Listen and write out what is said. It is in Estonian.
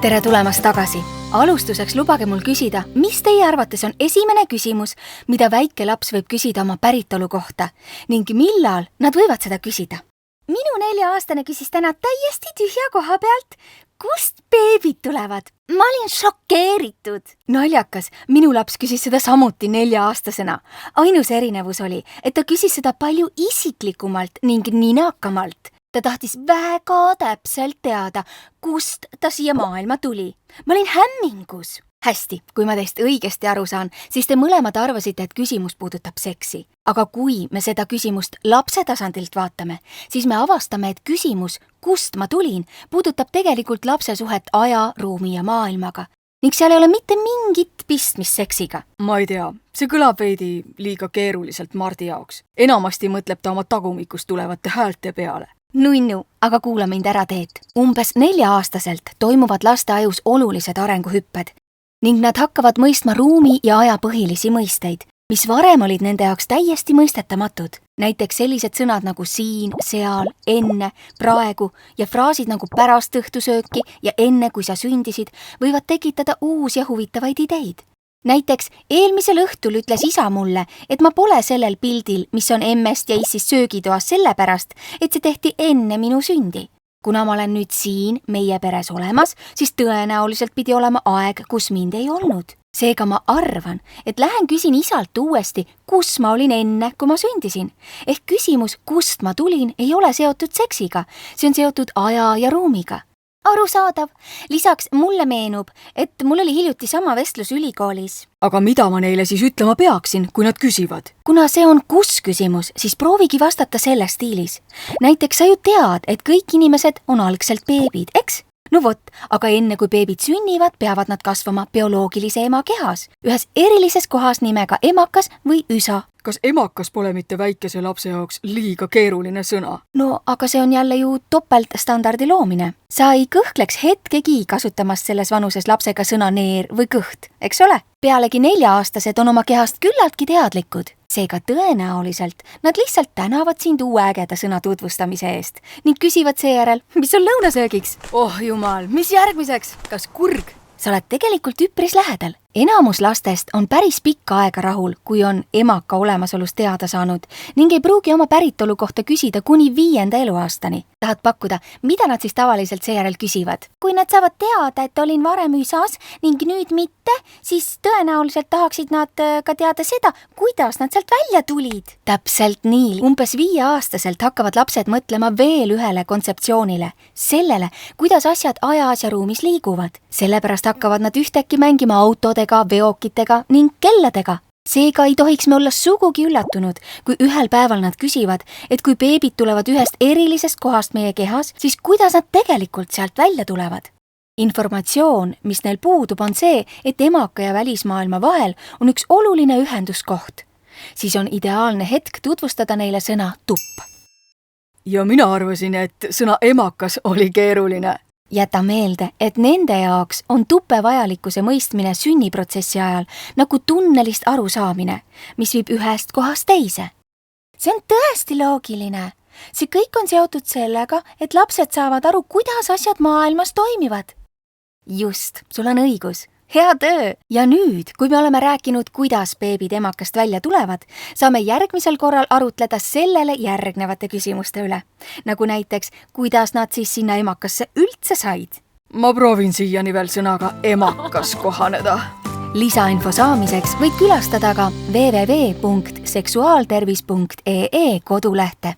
Tere tulemast tagasi! Alustuseks lubage mul küsida, mis teie arvates on esimene küsimus, mida väike laps võib küsida oma päritolu kohta ning millal nad võivad seda küsida? Minu 4-aastane küsis täna täiesti tühja koha pealt, kust beebid tulevad. Ma olin šokeeritud. Naljakas, minu laps küsis seda samuti 4-aastasena. Ainus erinevus oli, et ta küsis seda palju isiklikumalt ning ninakamalt. Ta tahtis väga täpselt teada, kust ta siia maailma tuli. Ma olin hämmingus. Hästi, kui ma teist õigesti aru saan, siis te mõlemad arvasite, et küsimus puudutab seksi. Aga kui me seda küsimust lapse tasandilt vaatame, siis me avastame, et küsimus, kust ma tulin, puudutab tegelikult lapse suhet aja, ruumi ja maailmaga. Ning seal ei ole mitte mingit pistmist seksiga. Ma ei tea, see kõlab veidi liiga keeruliselt Mardi jaoks. Enamasti mõtleb ta oma tagumikust tulevate häälte peale. Nunnu, aga kuula mind ära teed. Umbes 4-aastaselt toimuvad laste ajus olulised arenguhüpped ning nad hakkavad mõistma ruumi ja aja põhilisi mõisteid, mis varem olid nende jaoks täiesti mõistetamatud. Näiteks sellised sõnad nagu siin, seal, enne, praegu ja fraasid nagu pärast õhtusööki ja enne, kui sa sündisid, võivad tekitada uusi ja huvitavaid ideid. Näiteks eelmisel õhtul ütles isa mulle, et ma pole sellel pildil, mis on emmest ja issist söögitoas sellepärast, et see tehti enne minu sündi. Kuna ma olen nüüd siin meie peres olemas, siis tõenäoliselt pidi olema aeg, kus mind ei olnud. Seega ma arvan, et lähen küsin isalt uuesti, kus ma olin enne, kui ma sündisin. Ehk küsimus, kust ma tulin, ei ole seotud seksiga, see on seotud aja ja ruumiga. Arusaadav. Lisaks mulle meenub, et mul oli hiljuti sama vestlus ülikoolis. Aga mida ma neile siis ütlema peaksin, kui nad küsivad? Kuna see on kus küsimus, siis proovigi vastata selles stiilis. Näiteks sa ju tead, et kõik inimesed on algselt beebid, eks? No vot, aga enne kui beebid sünnivad, peavad nad kasvama bioloogilise ema kehas, ühes erilises kohas nimega emakas või üsa. Kas emakas pole mitte väikese lapse jaoks liiga keeruline sõna? No, aga see on jälle ju topeltstandardi loomine. Sa ei kõhkleks hetkegi kasutamast selles vanuses lapsega sõna neer või kõht, eks ole? Pealegi 4-aastased on oma kehast küllaltki teadlikud. Seega tõenäoliselt nad lihtsalt tänavad sind uue ägeda sõna tutvustamise eest ning küsivad seejärel, mis on lõunasöögiks? Oh jumal, mis järgmiseks? Kas kurg? Sa oled tegelikult üpris lähedal. Enamus lastest on päris pikka aega rahul, kui on emaka olemasolust teada saanud ning ei pruugi oma päritolu kohta küsida kuni 5. eluaastani. Tahad pakkuda, mida nad siis tavaliselt seejärel küsivad? Kui nad saavad teada, et olin varem üsas ning nüüd mitte, siis tõenäoliselt tahaksid nad ka teada seda, kuidas nad sealt välja tulid. Täpselt nii. Umbes 5-aastaselt hakkavad lapsed mõtlema veel ühele kontseptsioonile, sellele, kuidas asjad ajas ja ruumis liiguvad. Sellepärast hakkavad nad ühtäkki mängima autodega, veokitega ning kelladega. Seega ei tohiks me olla sugugi üllatunud, kui ühel päeval nad küsivad, et kui beebid tulevad ühest erilisest kohast meie kehas, siis kuidas nad tegelikult sealt välja tulevad. Informatsioon, mis neil puudub, on see, et emaka ja välismaailma vahel on üks oluline ühenduskoht. Siis on ideaalne hetk tutvustada neile sõna tupp. Ja mina arvasin, et sõna emakas oli keeruline. Jäta meelde, et nende jaoks on tuppe vajalikkuse mõistmine sünniprotsessi ajal nagu tunnelist arusaamine, mis viib ühest kohast teise. See on tõesti loogiline. See kõik on seotud sellega, et lapsed saavad aru, kuidas asjad maailmas toimivad. Just, sul on õigus. Hea töö! Ja nüüd, kui me oleme rääkinud, kuidas beebid emakast välja tulevad, saame järgmisel korral arutleda sellele järgnevate küsimuste üle. Nagu näiteks, kuidas nad siis sinna emakasse üldse said? Ma proovin siiani veel sõnaga emakas kohaneda. Lisainfo saamiseks võid külastada ka www.seksuaaltervis.ee kodulehte.